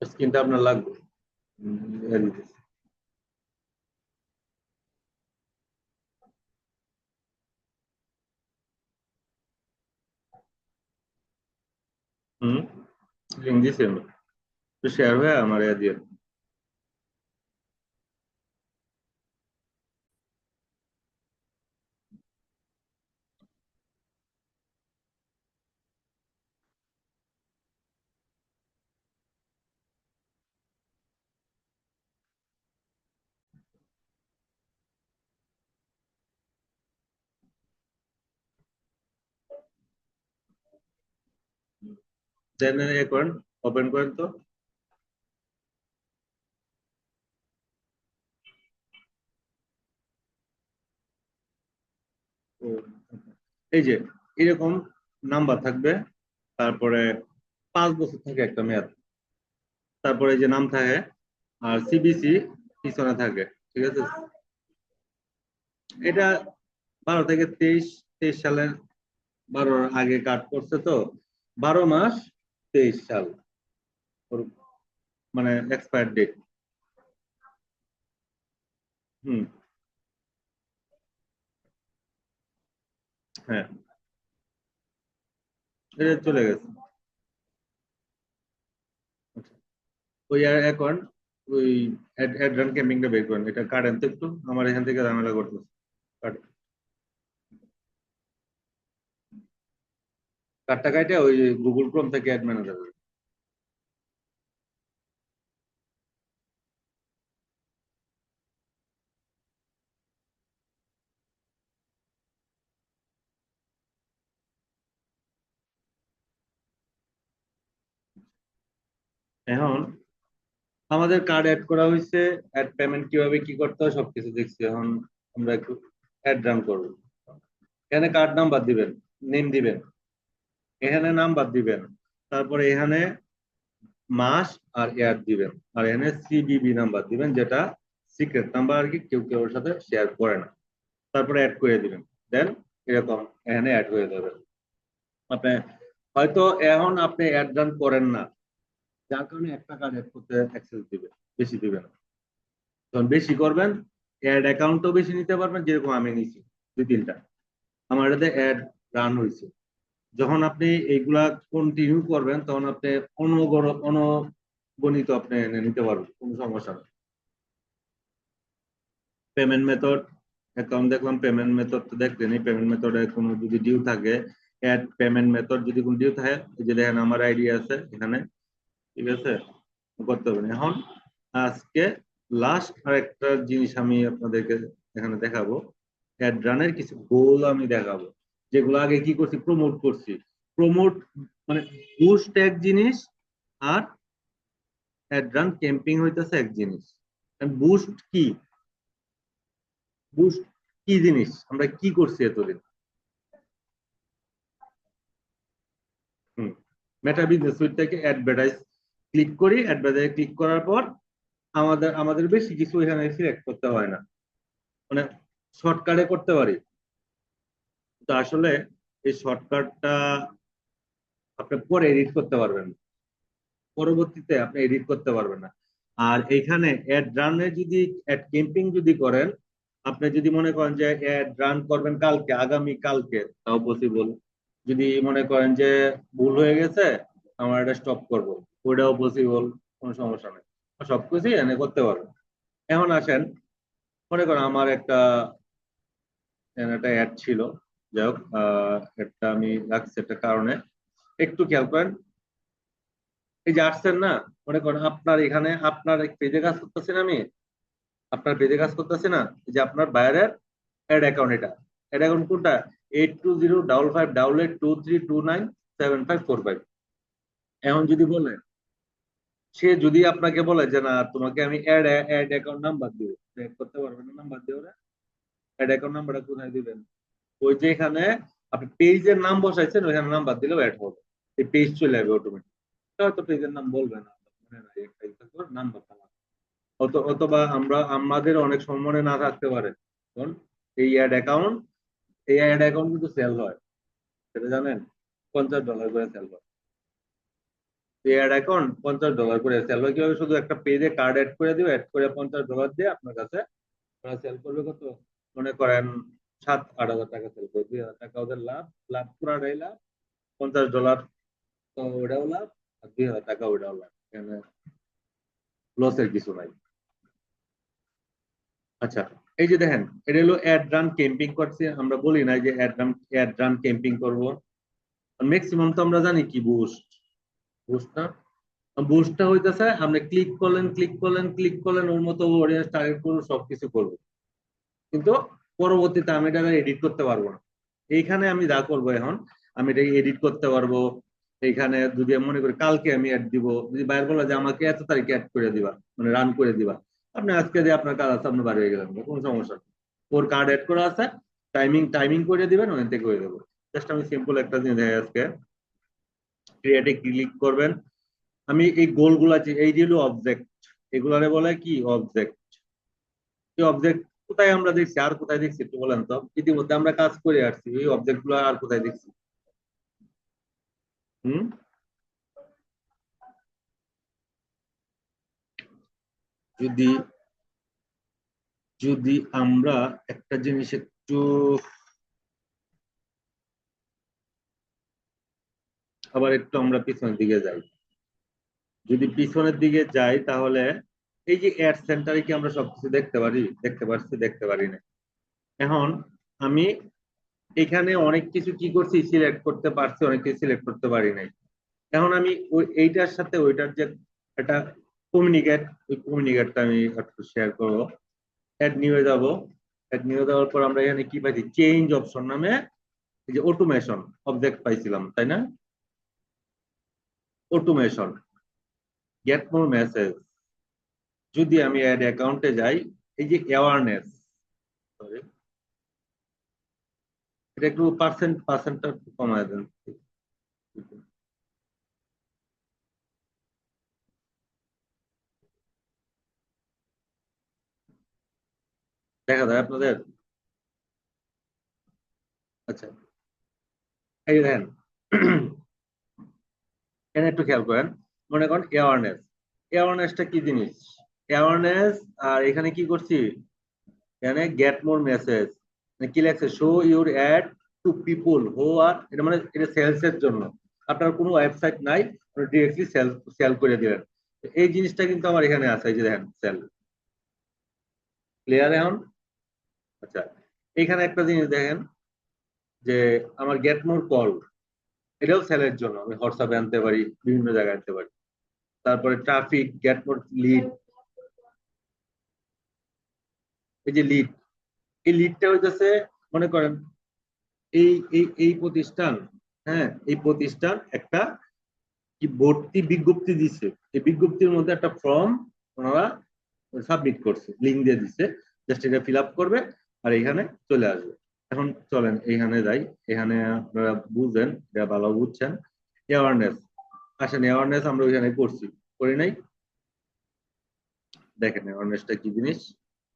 স্ক্রিনটা আপনার লাগবে। দিতেছি। হুম, লিঙ্ক দিছি আমি। তো শেয়ার হয়ে আমার দিয়ে। দেন এ করেন, ওপেন করেন তো। ও, এই যে এরকম নাম্বার থাকবে, তারপরে 5 বছর থাকে একটা মেয়াদ, তারপরে এই যে নাম থাকে, আর সিবিসি পিছনে থাকে। ঠিক আছে, এটা 12 থেকে 23, 23 সালের 12-র আগে কাট করছে তো, 12 মাস 23 সাল ওর মানে এক্সপায়ার ডেট। হুম। হ্যাঁ, এটা চলে গেছে। আচ্ছা, ওই আর এখন ওই অ্যাডরান ক্যাম্পিংটা বের করেন, এটা কাটেন তো একটু, আমার এখান থেকে ঝামেলা করতেছে। কাট, কাটটা কাটে ওই গুগল ক্রোম থেকে অ্যাড ম্যানেজার। এখন আমাদের কার্ড অ্যাড করা হয়েছে, অ্যাড পেমেন্ট কিভাবে কি করতে হয় সবকিছু দেখছি। এখন আমরা একটু অ্যাড রান করবো। এখানে কার্ড নাম্বার দিবেন, নেম দিবেন, এখানে নাম্বার দিবেন, তারপরে এখানে মাস আর ইয়ার দিবেন, আর এখানে সিবিবি নাম্বার দিবেন, যেটা সিক্রেট নাম্বার আর কি, কেউ কেউ ওর সাথে শেয়ার করে না। তারপরে অ্যাড করে দিবেন। দেন এরকম এখানে অ্যাড হয়ে যাবে। আপনি হয়তো এখন আপনি অ্যাড রান করেন না, যার কারণে একটা কার্ড অ্যাড করতে অ্যাক্সেস দিবে, বেশি দিবে না। যখন বেশি করবেন, অ্যাড অ্যাকাউন্টও বেশি নিতে পারবেন, যেরকম আমি নিছি 2-3টা, আমার এটাতে অ্যাড রান হয়েছে। যখন আপনি এইগুলা কন্টিনিউ করবেন, তখন আপনি অনগণিত আপনি এনে নিতে পারবেন, কোনো সমস্যা নেই। পেমেন্ট মেথড, অ্যাকাউন্ট দেখলাম, পেমেন্ট মেথড তো দেখলেন, এই পেমেন্ট মেথডে কোনো যদি ডিউ থাকে, অ্যাড পেমেন্ট মেথড যদি কোনো ডিউ থাকে, এই যে দেখেন আমার আইডি আছে এখানে। ঠিক আছে, করতে হবে না। এখন আজকে লাস্ট আর একটা জিনিস আমি আপনাদেরকে এখানে দেখাবো, অ্যাড রানের কিছু গোল আমি দেখাবো, যেগুলো আগে কি করছি, প্রমোট করছি। প্রমোট মানে বুস্ট এক জিনিস, আর অ্যাড রান ক্যাম্পিং হইতেছে এক জিনিস। বুস্ট কি, বুস্ট কি জিনিস, আমরা কি করছি এতদিন। হুম, মেটা বিজনেস সুইট থেকে অ্যাডভার্টাইজ ক্লিক করি, অ্যাডভার্টাইজ ক্লিক করার পর আমাদের বেশি কিছু এখানে সিলেক্ট করতে হয় না, মানে শর্টকাটে করতে পারি। তো আসলে এই শর্টকাটটা আপনি পরে এডিট করতে পারবেন না। পরবর্তীতে আপনি এডিট করতে পারবেন না। আর এখানে অ্যাড রানে যদি অ্যাড ক্যাম্পিং যদি করেন, আপনি যদি মনে করেন যে অ্যাড রান করবেন কালকে, আগামী কালকে, তাও পসিবল। যদি মনে করেন যে ভুল হয়ে গেছে, আমার এটা স্টপ করব, ওইটাও পসিবল, কোনো সমস্যা নেই। সবকিছুই এনে করতে পারবেন। এখন আসেন, মনে করেন আমার একটা অ্যাড ছিল, যাই হোক, একটা আমি রাখছি একটা কারণে, একটু খেয়াল করেন। এই যে আসছেন না, মনে করেন আপনার এখানে আপনার এক পেজে কাজ করতেছেন আমি, আপনার পেজে কাজ করতেছি না, এই যে আপনার বাইরের অ্যাড অ্যাকাউন্ট, এটা অ্যাড অ্যাকাউন্ট কোনটা, 82055823297545। এখন যদি বলে, সে যদি আপনাকে বলে যে না, তোমাকে আমি অ্যাড অ্যাড অ্যাকাউন্ট নাম্বার দিব, অ্যাড করতে পারবেন না, নাম্বার দিয়ে ওরা অ্যাড অ্যাকাউন্ট নাম্বারটা কোথায় দিবেন, ওই যে এখানে আপনি পেজের নাম বসাইছেন, ওইখানে নাম্বার দিলেও অ্যাড হবে, এই পেজ চলে যাবে অটোমেটিক। হয়তো পেজের নাম বলবে না, মনে নাই, একটা নাম্বার অথবা আমাদের অনেক সময় মনে না থাকতে পারে। কারণ এই অ্যাড অ্যাকাউন্ট কিন্তু সেল হয়, সেটা জানেন? $50 করে সেল হয়। এই অ্যাড অ্যাকাউন্ট $50 করে সেল হয় কিভাবে? শুধু একটা পেজে কার্ড অ্যাড করে দিবে, অ্যাড করে $50 দিয়ে আপনার কাছে সেল করবে কত? মনে করেন 7-8 হাজার টাকা সেল করবে, 2,000 টাকা ওদের লাভ। লাভ পুরাটাই লাভ, $50 তো ওটাও লাভ, আর 2,000 টাকা ওটাও লাভ, এখানে লসের কিছু নাই। আচ্ছা, এই যে দেখেন, এটা হলো অ্যাড রান ক্যাম্পিং করছে। আমরা বলি না যে অ্যাড রান ক্যাম্পিং করবো। ম্যাক্সিমাম তো আমরা জানি কি বুস্ট, বুস্ট না? বুস্টটা হইতেছে আপনি ক্লিক করলেন ওর মতো অডিয়েন্স টার্গেট করবো, সবকিছু করবো, কিন্তু পরবর্তীতে আমি এটা এডিট করতে পারবো না। এইখানে আমি যা করবো এখন, আমি এটা এডিট করতে পারবো। এইখানে যদি আমি মনে করি কালকে আমি অ্যাড দিব, যদি বাইরে বলা যে আমাকে এত তারিখে অ্যাড করে দিবা, মানে রান করে দিবা, আপনি আজকে দিয়ে আপনার কাজ আছে, আপনি বাড়ি হয়ে গেলেন, কোনো সমস্যা নেই। ওর কার্ড অ্যাড করা আছে, টাইমিং টাইমিং করে দিবেন, ওখান থেকে করে দেবো। জাস্ট আমি সিম্পল একটা জিনিস দেখাই আজকে। ক্রিয়েটে ক্লিক করবেন। আমি এই গোলগুলা এই যে অবজেক্ট, এগুলারে বলে কি অবজেক্ট। এই অবজেক্ট কোথায় আমরা দেখছি, আর কোথায় দেখছি একটু বলেন তো? ইতিমধ্যে আমরা কাজ করে আসছি, এই অবজেক্ট গুলো আর কোথায় দেখছি? হুম। যদি যদি আমরা একটা জিনিস একটু আবার একটু আমরা পিছনের দিকে যাই। যদি পিছনের দিকে যাই তাহলে এই যে অ্যাড সেন্টারে কি আমরা সবকিছু দেখতে পারি? দেখতে পাচ্ছি? দেখতে পারি না। এখন আমি এখানে অনেক কিছু কি করছি, সিলেক্ট করতে পারছি, অনেক কিছু সিলেক্ট করতে পারি নাই। এখন আমি ওই এইটার সাথে ওইটার যে একটা কমিউনিকেট, ওই কমিউনিকেটটা আমি একটু শেয়ার করবো। অ্যাড নিউয়ে যাব। অ্যাড নিউয়ে যাওয়ার পর আমরা এখানে কি পাইছি? চেঞ্জ অপশন নামে এই যে অটোমেশন অবজেক্ট পাইছিলাম, তাই না? Automation, get more message. যদি আমি অ্যাড অ্যাকাউন্টে যাই, এই যে অ্যাওয়ারনেস, সরি, এটা একটু পার্সেন্টটা একটু কমায় দেন। দেখা যায় আপনাদের? আচ্ছা, এই যে দেখেন, এখানে একটু খেয়াল করেন। মনে করেন অ্যাওয়ারনেস, অ্যাওয়ারনেসটা কি জিনিস? অ্যাওয়ারনেস, আর এখানে কি করছি? এখানে গেট মোর মেসেজ, কি লেখছে? Show your ad to people who are, এটা মানে এটা সেলস এর জন্য। আপনার কোনো ওয়েবসাইট নাই, ডিরেক্টলি সেল সেল করে দিলেন। এই জিনিসটা কিন্তু আমার এখানে আছে, এই যে দেখেন সেল। ক্লিয়ার এখন? আচ্ছা, এখানে একটা জিনিস দেখেন যে আমার গেট মোর কল, এটাও সেলের জন্য। আমি হোয়াটসঅ্যাপে আনতে পারি, বিভিন্ন জায়গায় আনতে পারি। তারপরে ট্রাফিক, গেট মোর লিড, এই যে লিড, এই লিডটা হইতেছে, মনে করেন এই এই এই প্রতিষ্ঠান, হ্যাঁ, এই প্রতিষ্ঠান একটা কি ভর্তি বিজ্ঞপ্তি দিচ্ছে। এই বিজ্ঞপ্তির মধ্যে একটা ফর্ম ওনারা সাবমিট করছে, লিঙ্ক দিয়ে দিচ্ছে। জাস্ট এটা ফিল আপ করবে আর এখানে চলে আসবে। এখন চলেন এইখানে যাই। এখানে আপনারা বুঝেন, এটা ভালো বুঝছেন। অ্যাওয়ারনেস, আসেন, অ্যাওয়ারনেস আমরা ওইখানে করছি, করি নাই? দেখেন অ্যাওয়ারনেসটা কি জিনিস,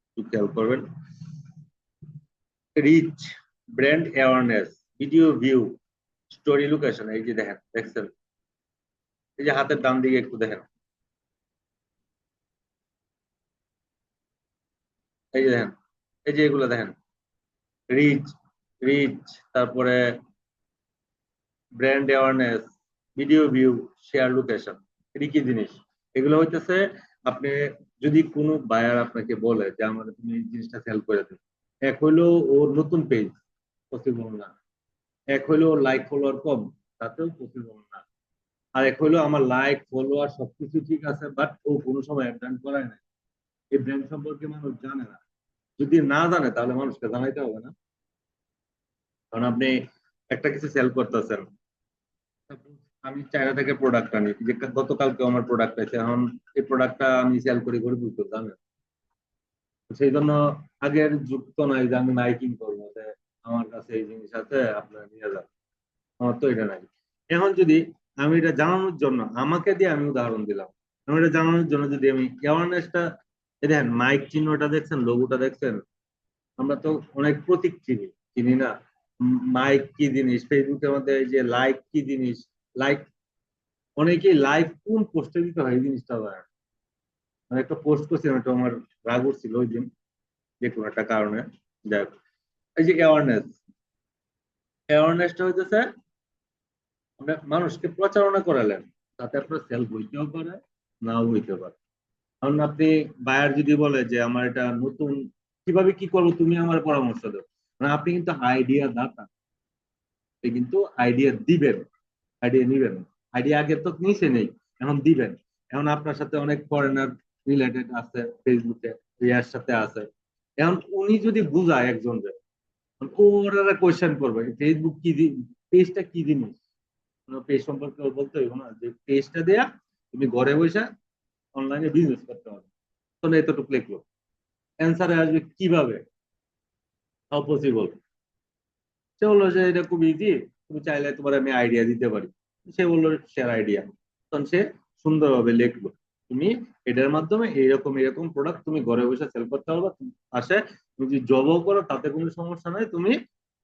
একটু খেয়াল করবেন। Reach, brand awareness, video view, story location, এই যে দেখেন, দেখছেন? এই যে হাতের ডান দিকে একটু দেখেন, এই যে দেখেন, এই যে এগুলো দেখেন। রিচ, রিচ, তারপরে brand awareness, video view, share location. এটা কি জিনিস? এগুলো হইতেছে আপনি যদি কোনো বায়ার আপনাকে বলে যে আমাদের তুমি এই জিনিসটা সেল করে দেবে, এক হইলো ওর নতুন পেজ, পসিবল না। এক হইলো ওর লাইক ফলোয়ার কম, তাতেও পসিবল না। আর এক হইলো আমার লাইক ফলোয়ার সবকিছু ঠিক আছে, বাট ও কোনো সময় ব্র্যান্ড করায় না। এই ব্র্যান্ড সম্পর্কে মানুষ জানে না। যদি না জানে তাহলে মানুষকে জানাইতে হবে না। কারণ আপনি একটা কিছু সেল করতেছেন, আমি চায়না থেকে প্রোডাক্ট আনি, যে গতকালকে আমার প্রোডাক্ট আছে, এখন এই প্রোডাক্টটা আমি সেল করি করে বুঝতে জানেন? সেই জন্য আগের যুক্ত নাই যে আমি মাইকিং করবো যে আমার কাছে এই জিনিস আছে আপনারা নিয়ে যান। আমার তো এটা নাই। এখন যদি আমি এটা জানানোর জন্য, আমাকে দিয়ে আমি উদাহরণ দিলাম, আমি এটা জানানোর জন্য যদি আমি অ্যাওয়ারনেসটা এই দেখেন মাইক চিহ্নটা দেখছেন, লোগোটা দেখছেন, আমরা তো অনেক প্রতীক চিনি, চিনি না? মাইক কি জিনিস, ফেসবুকের মধ্যে এই যে লাইক কি জিনিস, লাইক, অনেকেই লাইক কোন পোস্টে দিতে হয় এই জিনিসটা জানে না। মানে একটা পোস্ট করছিলাম, এটা আমার রাগ ছিল ওই দিন, যে কোনো একটা কারণে। যাই হোক, এই যে অ্যাওয়ারনেসটা হইতেছে আমরা মানুষকে প্রচারণা করালেন, তাতে আপনার সেল হইতেও পারে, নাও হইতে পারে। কারণ আপনি বায়ার যদি বলে যে আমার এটা নতুন, কিভাবে কি করবো তুমি আমার পরামর্শ দাও, মানে আপনি কিন্তু আইডিয়া দাতা, আপনি কিন্তু আইডিয়া দিবেন, আইডিয়া নিবেন। আইডিয়া আগে তো নিচে নেই, এখন দিবেন। এখন আপনার সাথে অনেক ফরেনার রিলেটেড আছে ফেসবুকে, ইয়ার সাথে আছে। এখন উনি যদি বুঝায় একজনকে, ওরা কোয়েশ্চেন করবে ফেসবুক কি, পেজটা কি জিনিস, পেজ সম্পর্কে ওর বলতে হইব না যে পেজটা দেয়া তুমি ঘরে বসে অনলাইনে বিজনেস করতে পারবে। তখন এতটুকু লিখলো, অ্যান্সারে আসবে কিভাবে, হাউ পসিবল। সে বললো যে এটা খুব ইজি, তুমি চাইলে তোমার আমি আইডিয়া দিতে পারি। সে বললো শেয়ার আইডিয়া। তখন সে সুন্দরভাবে লিখলো, তুমি এটার মাধ্যমে এরকম এরকম প্রোডাক্ট তুমি ঘরে বসে সেল করতে পারবে। পাশে তুমি যদি জবও করো তাতে কোনো সমস্যা নাই, তুমি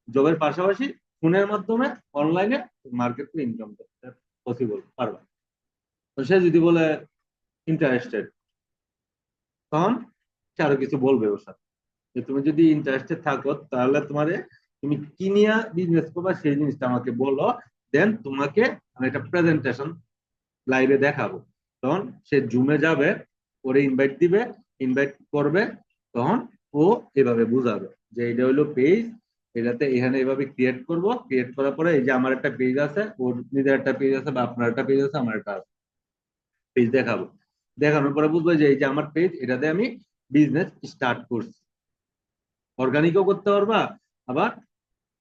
জবের পাশাপাশি ফোনের মাধ্যমে অনলাইনে মার্কেট ইনকাম করতে পসিবল পারবে। তো সে যদি বলে ইন্টারেস্টেড, তখন সে আরো কিছু বলবে ওর সাথে, যে তুমি যদি ইন্টারেস্টেড থাকো তাহলে তোমারে, তুমি কি নিয়ে বিজনেস করবা সেই জিনিসটা আমাকে বলো, দেন তোমাকে আমি একটা প্রেজেন্টেশন লাইভে দেখাবো। তখন সে জুমে যাবে, ওরে ইনভাইট দিবে, ইনভাইট করবে, তখন ও এভাবে বুঝাবে যে এটা হলো পেজ, এটাতে এখানে এভাবে ক্রিয়েট করব, ক্রিয়েট করার পরে এই যে আমার একটা পেজ আছে, ওর নিজের একটা পেজ আছে, বা আপনার একটা পেজ আছে, আমার একটা পেজ দেখাবো। দেখানোর পরে বুঝবে যে এই যে আমার পেজ, এটাতে আমি বিজনেস স্টার্ট করছি। অর্গানিকও করতে পারবা, আবার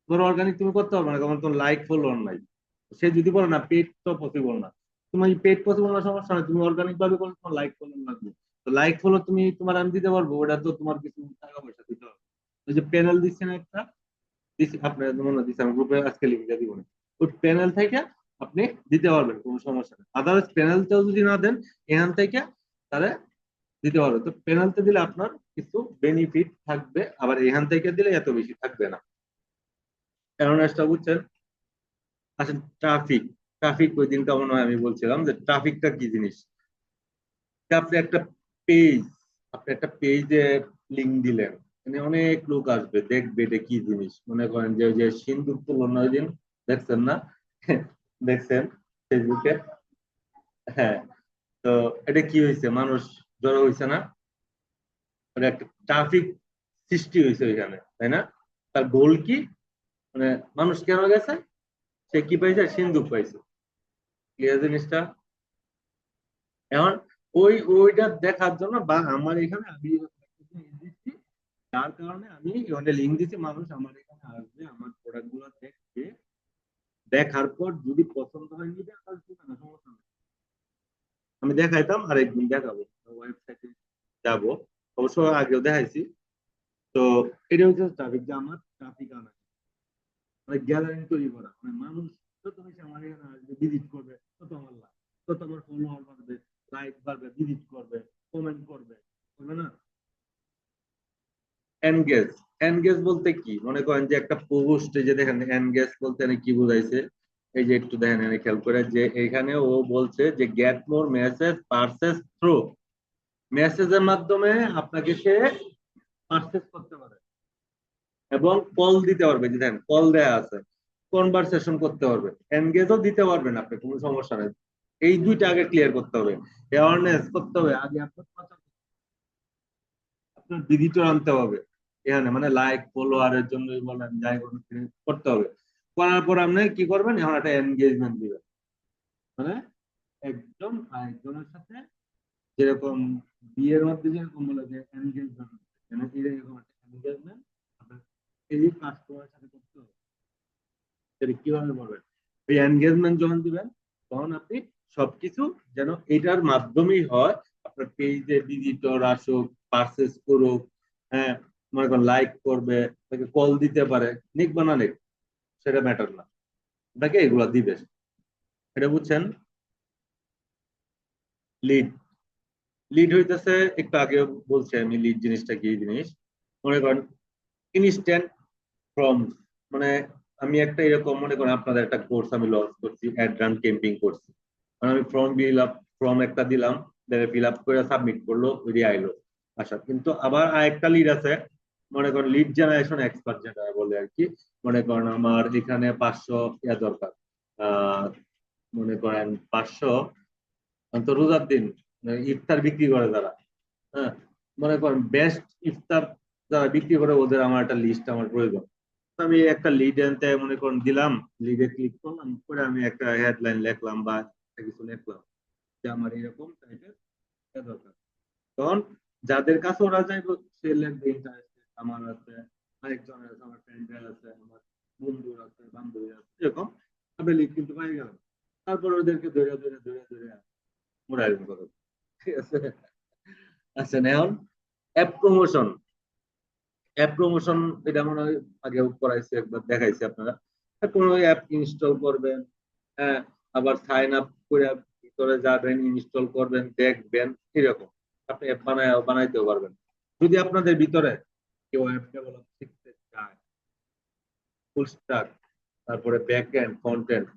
ধরো অর্গানিক তুমি করতে পারবে না কারণ তোমার লাইক ফলোয়ার নাই। সে যদি বলে না পেড তো পসিবল না, তোমার পেড পসিবল না সমস্যা নাই, তুমি অর্গানিক ভাবে করলে তোমার লাইক ফলোয়ার লাগবে। তো লাইক ফলো তুমি তোমার আমি দিতে পারবো, ওটা তো তোমার কিছু টাকা পয়সা দিতে হবে। ওই যে প্যানেল দিচ্ছে না একটা, দিচ্ছি আপনার মনে দিচ্ছে, আমি গ্রুপে আজকে লিঙ্ক দিয়ে দিব না। ওই প্যানেল থেকে আপনি দিতে পারবেন, কোনো সমস্যা নেই। আদারওয়াইজ প্যানেলটাও যদি না দেন, এখান থেকে তাহলে দিতে পারবে। তো পেনাল্টি দিলে আপনার কিছু বেনিফিট থাকবে, আবার এখান থেকে দিলে এত বেশি থাকবে না। অ্যাওয়ারনেসটা বুঝছেন? আচ্ছা, ট্রাফিক, ট্রাফিক ওই দিন কেমন হয় আমি বলছিলাম যে ট্রাফিকটা কি জিনিস। আপনি একটা পেজ, আপনি একটা পেজে লিঙ্ক দিলেন, মানে অনেক লোক আসবে দেখবে এটা কি জিনিস। মনে করেন যে ওই যে সিন্দুক তুলনা ওই দিন দেখছেন না? দেখছেন ফেসবুকে? হ্যাঁ। তো এটা কি হয়েছে, মানুষ জড়ো হয়েছে না? মানে একটা ট্রাফিক সৃষ্টি হয়েছে ওইখানে, তাই না? তার গোল কি, মানে মানুষ কেন গেছে, সে কি পাইছে, সিন্ধুক পাইছে। ক্লিয়ার জিনিসটা? এখন ওইটা দেখার জন্য, বা আমার এখানে আমি দিচ্ছি, যার কারণে আমি ওখানে লিঙ্ক দিচ্ছি, মানুষ আমার এখানে আসবে, আমার প্রোডাক্ট গুলো দেখবে, দেখার পর যদি পছন্দ হয় নিবে, তাহলে ঠিক আছে, সমস্যা নেই। আমি দেখাইতাম, আর একদিন দেখাবো ওয়েবসাইটে যাবো, অবশ্য আগেও দেখাইছি। তো এটা হচ্ছে ট্রাফিক, যে আমার ট্রাফিক আনা, মানে গ্যালারি তৈরি করা, মানে মানুষ যত বেশি আমার এখানে আসবে, ভিজিট করবে, তত আমার লাভ, তত আমার ফলোয়ার বাড়বে, লাইক বাড়বে, ভিজিট করবে, কমেন্ট করবে, করবে না? এনগেজ, এনগেজ বলতে কি, মনে করেন যে একটা পোস্ট, যে দেখেন এনগেজ বলতে এখানে কি বুঝাইছে, এই যে একটু দেখেন এখানে খেয়াল করে, যে এখানে ও বলছে যে get more message purchase through, মেসেজের মাধ্যমে আপনাকে সে পারচেজ করতে পারে, এবং কল দিতে পারবে, যে দেখেন কল দেয়া আছে, কনভারসেশন করতে পারবে, এনগেজও দিতে পারবেন আপনি, কোনো সমস্যা নেই। এই দুইটা আগে ক্লিয়ার করতে হবে, অ্যাওয়ারনেস করতে হবে আগে, আপনার আপনার ভিজিটর আনতে হবে এখানে, মানে লাইক ফলোয়ারের জন্য বলেন, যাই বলেন, করতে হবে। করার পর আপনি কি করবেন, এখন একটা এনগেজমেন্ট দিবেন, মানে একদম আরেকজনের সাথে, যেরকম বিয়ের মধ্যে যেরকম বলে যে এনগেজমেন্ট, এরকম একটা এনগেজমেন্ট আপনার এই কাস্টমারের সাথে করতে হবে। সেটা কিভাবে করবেন, এই এনগেজমেন্ট যখন দিবেন, তখন আপনি সবকিছু যেন এটার মাধ্যমেই হয়, আপনার পেজে ভিজিটর আসুক, পারচেস করুক, হ্যাঁ, মনে করেন লাইক করবে, তাকে কল দিতে পারে, নিক বা না নিক, সেটা ম্যাটার না, আপনাকে এগুলা দিবে। এটা বুঝছেন? লিড, লিড হইতেছে, একটু আগে বলছি আমি লিড জিনিসটা কি জিনিস। মনে করেন ইনস্ট্যান্ট ফ্রম, মানে আমি একটা এরকম মনে করেন আপনাদের একটা কোর্স আমি লঞ্চ করছি, অ্যাড রান ক্যাম্পিং করছি। আমি ফর্ম একটা দিলাম, ফিল আপ করে সাবমিট করলো, ওই দিয়ে আইলো আচ্ছা। কিন্তু আবার আরেকটা লিড আছে, মনে করেন লিড জেনারেশন এক্সপার্ট যেটা বলে আর কি। মনে করেন আমার এখানে 500 ইয়া দরকার, আহ মনে করেন 500 তো রোজার দিন ইফতার বিক্রি করে যারা, হ্যাঁ, মনে করেন বেস্ট ইফতার যারা বিক্রি করে ওদের আমার একটা লিস্ট আমার প্রয়োজন। তো আমি একটা লিড এনতে মনে করেন দিলাম, লিডে ক্লিক করলাম করে আমি একটা হেডলাইন লিখলাম বা একটা কিছু লিখলাম যে আমার এরকম টাইপের দরকার। তখন যাদের কাছে ওরা যাইবো সে লিখবে ইন্টারেস্ট আমার আছে, আরেকজনের আছে, আমার ফ্রেন্ডের আছে, আমার বন্ধুর আছে, বান্ধবী আছে, এরকম আপনি লিড কিন্তু পাই গেলাম। তারপর ওদেরকে ধরে ধরে ধরে ধরে মোরাইল করো, ঠিক আছে। আচ্ছা এখন অ্যাপ প্রমোশন। অ্যাপ প্রমোশন এটা মনে হয় আগে করাইছে, একবার দেখাইছে আপনারা। কোনো অ্যাপ ইনস্টল করবেন, হ্যাঁ, আবার সাইন আপ করে ভিতরে যাবেন, ইনস্টল করবেন, দেখবেন, এরকম আপনি অ্যাপ বানাইতেও পারবেন। যদি আপনাদের ভিতরে কেউ অ্যাপ ডেভেলপ শিখতে চায়, ফুল স্ট্যাক, তারপরে ব্যাক এন্ড ফ্রন্ট এন্ড,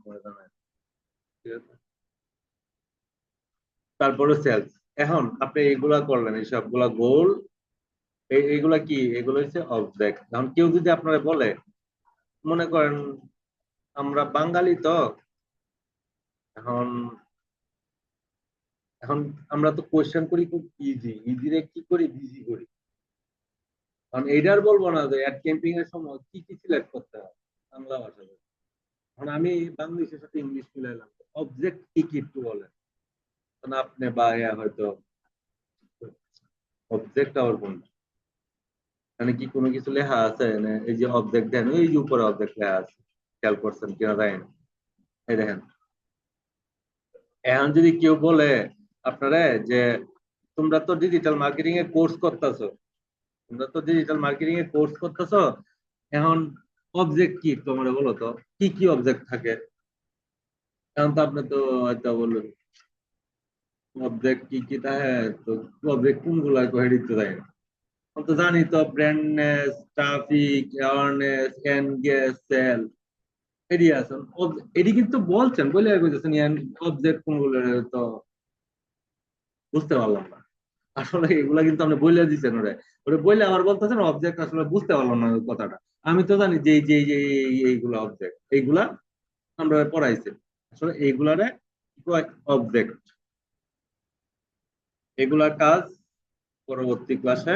ঠিক আছে, তারপরে সেলস। এখন আপনি এগুলা করলেন, এই সবগুলা গোল, এইগুলা কি, এগুলো হচ্ছে অবজেক্ট। এখন কেউ যদি আপনারা বলে, মনে করেন আমরা বাঙালি তো, এখন এখন আমরা তো কোয়েশ্চেন করি খুব ইজি, ইজি রে কি করি, বিজি করি। কারণ এইটার বলবো না যে অ্যাড ক্যাম্পিং এর সময় কি কি সিলেক্ট করতে হয় বাংলা ভাষাতে। এখন আমি বাংলাদেশের সাথে ইংলিশ মিলাইলাম, অবজেক্ট কি কি একটু বলেন। কারণ আপনি বা হয়তো অবজেক্ট আবার কোনটা, মানে কি কোনো কিছু লেখা আছে না? এই যে অবজেক্ট দেন, ওই যে উপরে অবজেক্ট লেখা আছে, খেয়াল করছেন কিনা জানেন? এই দেখেন, এখন যদি কেউ বলে আপনারা যে তোমরা তো ডিজিটাল মার্কেটিং এর কোর্স করতেছো, তোমরা তো ডিজিটাল মার্কেটিং এর কোর্স করতেছো, এখন অবজেক্ট কি তোমরা বলো তো, কি কি অবজেক্ট থাকে? এখন তো আপনি তো হয়তো বললেন অবজেক্ট কি কি থাকে, তো অবজেক্ট কোনগুলা কয়ে দিতে চাই না। আমি তো জানি তো, ব্র্যান্ডনেস, ট্রাফিক, অ্যাওয়ারনেস, এনগেজ, সেল, এডি আছেন। এডি কিন্তু বলছেন বলে আর কইতেছেন অবজেক্ট কোনগুলো, তো বুঝতে পারলাম না আসলে। এগুলা কিন্তু আপনি বইলে দিচ্ছেন ওরে, ওরে বইলে আবার বলতেছেন অবজেক্ট, আসলে বুঝতে পারলাম না ওই কথাটা। আমি তো জানি যে এইগুলা অবজেক্ট, এইগুলা আমরা পড়াইছি। আসলে এইগুলারে অবজেক্ট, এগুলার কাজ পরবর্তী ক্লাসে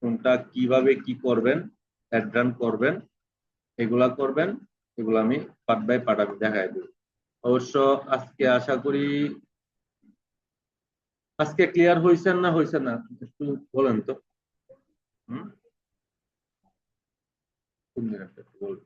কোনটা কিভাবে কি করবেন, অ্যাড রান করবেন, এগুলা করবেন, এগুলো আমি পার্ট বাই পার্ট আমি দেখাই দেব। অবশ্য আজকে আশা করি আজকে ক্লিয়ার হয়েছেন না হয়েছে না একটু বলেন তো। হুম, কোন জিনিসটা একটু বলুন।